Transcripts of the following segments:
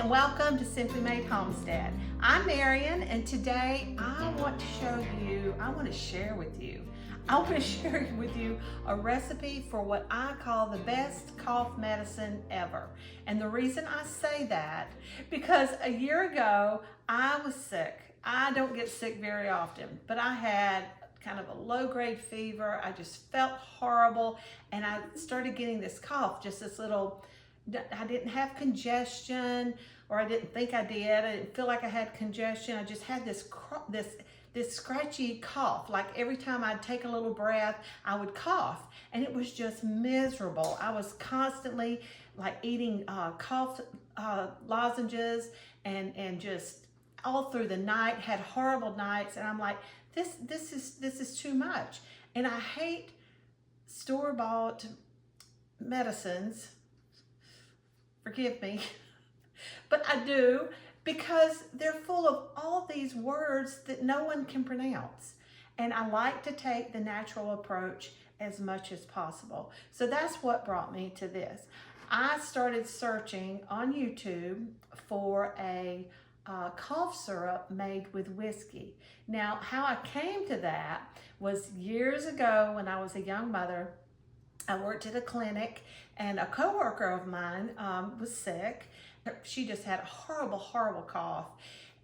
and welcome to Simply Made Homestead. I'm Marion, and today I want to share with you a recipe for what I call the best cough medicine ever. And the reason I say that, because a year ago I was sick. I don't get sick very often, but I had kind of a low-grade fever. I just felt horrible, and I started getting this cough, just this little, I didn't have congestion, or I didn't think I did. I didn't feel like I had congestion. I just had this scratchy cough. Like every time I'd take a little breath, I would cough, and it was just miserable. I was constantly like eating cough lozenges and just all through the night, had horrible nights, and I'm like, this is too much. And I hate store-bought medicines. Forgive me, but I do, because they're full of all these words that no one can pronounce. And I like to take the natural approach as much as possible. So that's what brought me to this. I started searching on YouTube for a cough syrup made with whiskey. Now, how I came to that was years ago when I was a young mother. I worked at a clinic, and a coworker of mine was sick. She just had a horrible cough.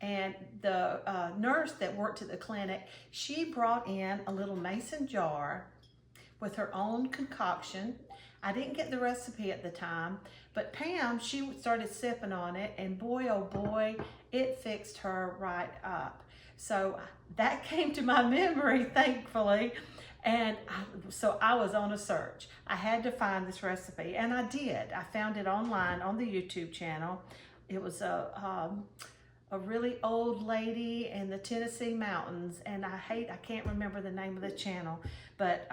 And the nurse that worked at the clinic, she brought in a little mason jar with her own concoction. I didn't get the recipe at the time, but Pam, she started sipping on it, and boy, oh boy, it fixed her right up. So that came to my memory, thankfully. And so I was on a search. I had to find this recipe, and I did. I found it online on the YouTube channel. It was a really old lady in the Tennessee mountains, and I can't remember the name of the channel. But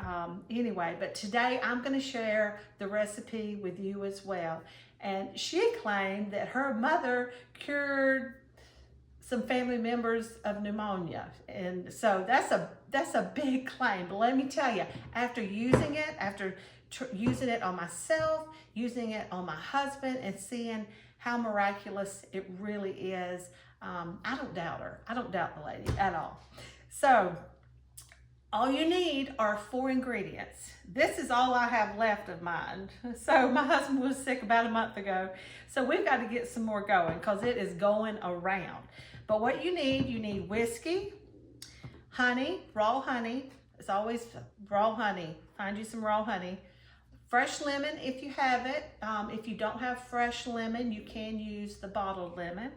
anyway, but today I'm gonna share the recipe with you as well. And she claimed that her mother cured some family members of pneumonia. And so that's a big claim. But let me tell you, after using it on myself, using it on my husband, and seeing how miraculous it really is, I don't doubt her. I don't doubt the lady at all. So all you need are 4 ingredients. This is all I have left of mine. So my husband was sick about a month ago. So we've got to get some more going, because it is going around. But what you need whiskey, honey, raw honey. It's always raw honey. Find you some raw honey. Fresh lemon if you have it. If you don't have fresh lemon, you can use the bottled lemon,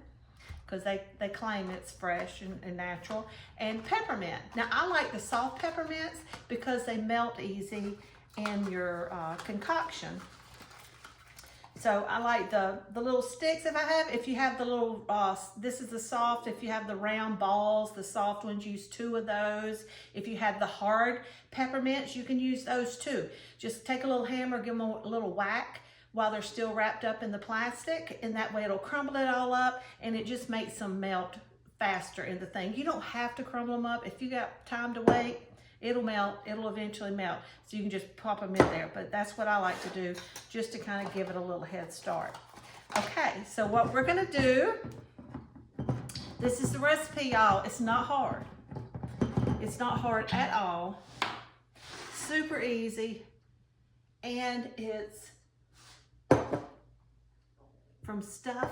because they claim it's fresh and natural. And peppermint. Now, I like the soft peppermints because they melt easy in your concoction. So I like the little sticks if you have the little, this is the soft. If you have the round balls, the soft ones, use 2 of those. If you have the hard peppermints, you can use those too. Just take a little hammer, give them a little whack while they're still wrapped up in the plastic, and that way it'll crumble it all up, and it just makes them melt faster in the thing. You don't have to crumble them up. If you got time to wait, it'll melt, it'll eventually melt. So you can just pop them in there. But that's what I like to do, just to kind of give it a little head start. Okay, so what we're gonna do, this is the recipe, y'all. It's not hard. It's not hard at all. Super easy. And it's from stuff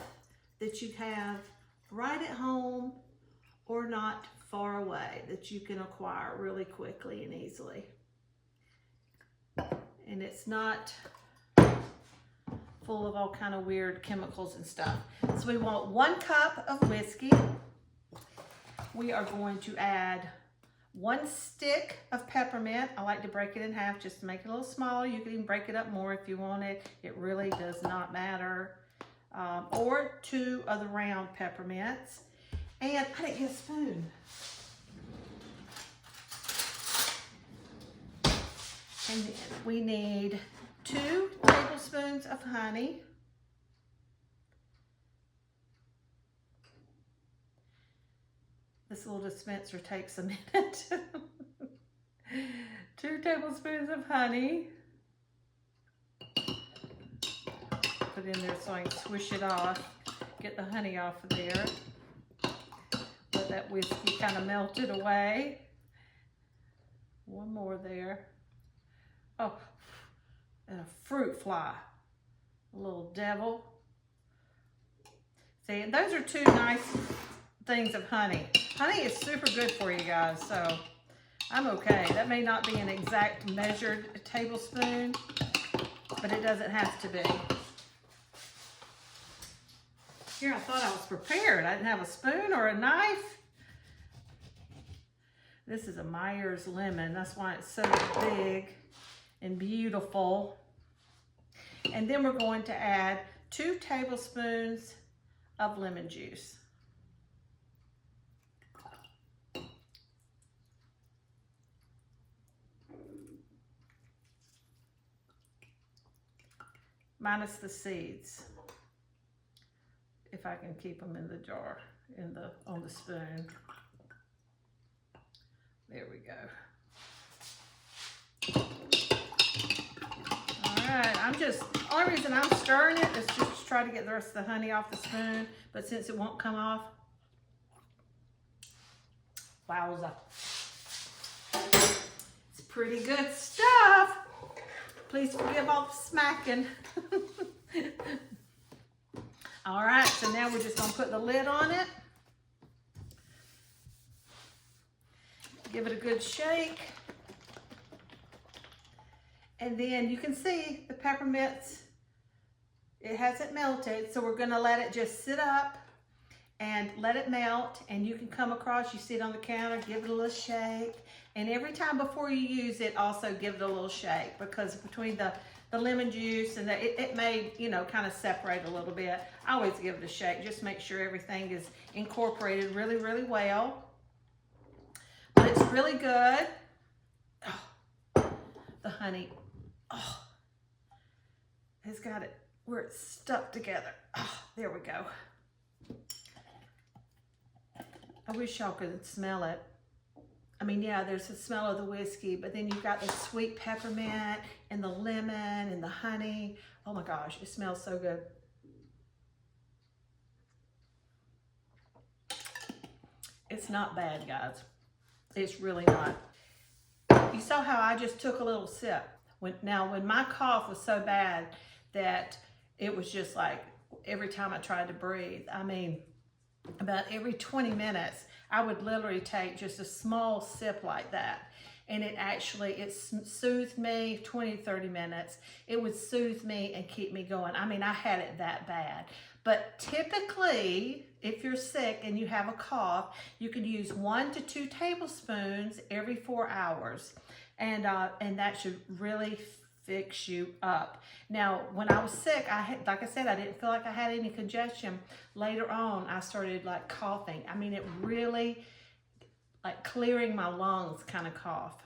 that you have right at home or not far away, that you can acquire really quickly and easily. And it's not full of all kind of weird chemicals and stuff. So we want 1 cup of whiskey. We are going to add 1 stick of peppermint. I like to break it in half just to make it a little smaller. You can even break it up more if you want it. It really does not matter. Or 2 of the round peppermints. And I didn't get a spoon. And then we need 2 tablespoons of honey. This little dispenser takes a minute. 2 tablespoons of honey. Put in there so I can swish it off. Get the honey off of there. Let that whiskey kind of melt it away. One more there. Oh, and a fruit fly. A little devil. See, those are two nice things of honey. Honey is super good for you guys, so I'm okay. That may not be an exact measured tablespoon, but it doesn't have to be. Here, I thought I was prepared. I didn't have a spoon or a knife. This is a Myers lemon. That's why it's so big and beautiful. And then we're going to add 2 tablespoons of lemon juice. Minus the seeds. If I can keep them in the jar, on the spoon. There we go. All right, only reason I'm stirring it is just to try to get the rest of the honey off the spoon, but since it won't come off, wowza. It's pretty good stuff. Please forgive all the smacking. All right, so now we're just gonna put the lid on it. Give it a good shake. And then you can see the peppermints, it hasn't melted, so we're gonna let it just sit up and let it melt. And you can come across, you see it on the counter, give it a little shake. And every time before you use it, also give it a little shake, because between the lemon juice and it may, you know, kind of separate a little bit. I always give it a shake, just make sure everything is incorporated really, really well. But it's really good. Oh, the honey, oh, has got it where it's stuck together. Oh, there we go. I wish y'all could smell it. I mean, yeah, there's the smell of the whiskey, but then you've got the sweet peppermint and the lemon and the honey. Oh my gosh, it smells so good. It's not bad, guys. It's really not. You saw how I just took a little sip. When my cough was so bad that it was just like every time I tried to breathe, I mean, about every 20 minutes, I would literally take just a small sip like that. And it soothed me 20, 30 minutes. It would soothe me and keep me going. I mean, I had it that bad. But typically, if you're sick and you have a cough, you can use 1 to 2 tablespoons every 4 hours. And that should really fix you up. Now, when I was sick, like I said, I didn't feel like I had any congestion. Later on, I started like coughing. I mean, it really, like clearing my lungs kind of cough.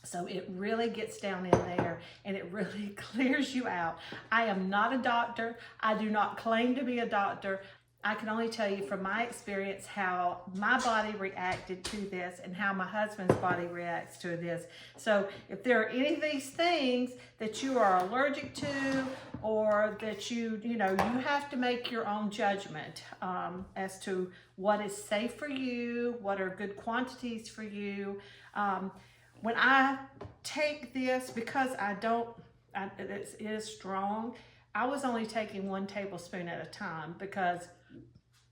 So it really gets down in there and it really clears you out. I am not a doctor. I do not claim to be a doctor. I can only tell you from my experience how my body reacted to this and how my husband's body reacts to this. So if there are any of these things that you are allergic to, or that you have to make your own judgment as to what is safe for you, what are good quantities for you. When I take this, because it is strong, I was only taking 1 tablespoon at a time, because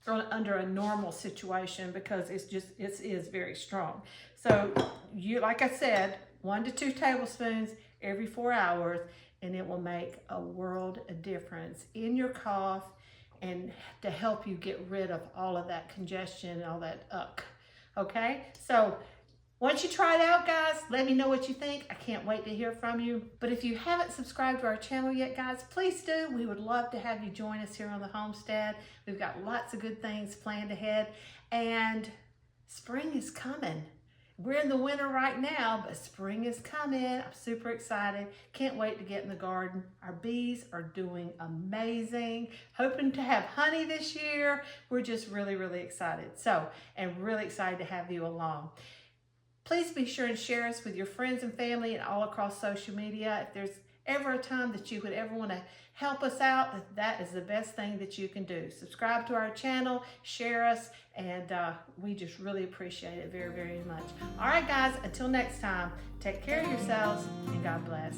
under a normal situation, because it is very strong. So like I said, 1 to 2 tablespoons every 4 hours, and it will make a world of difference in your cough and to help you get rid of all of that congestion and all that okay? So once you try it out, guys, let me know what you think. I can't wait to hear from you. But if you haven't subscribed to our channel yet, guys, please do. We would love to have you join us here on the Homestead. We've got lots of good things planned ahead. And spring is coming. We're in the winter right now, but spring is coming. I'm super excited. Can't wait to get in the garden. Our bees are doing amazing. Hoping to have honey this year. We're just really, really excited. And really excited to have you along. Please be sure and share us with your friends and family and all across social media. If there's ever a time that you would ever want to help us out, that is the best thing that you can do. Subscribe to our channel, share us, and we just really appreciate it very, very much. All right, guys, until next time, take care of yourselves, and God bless.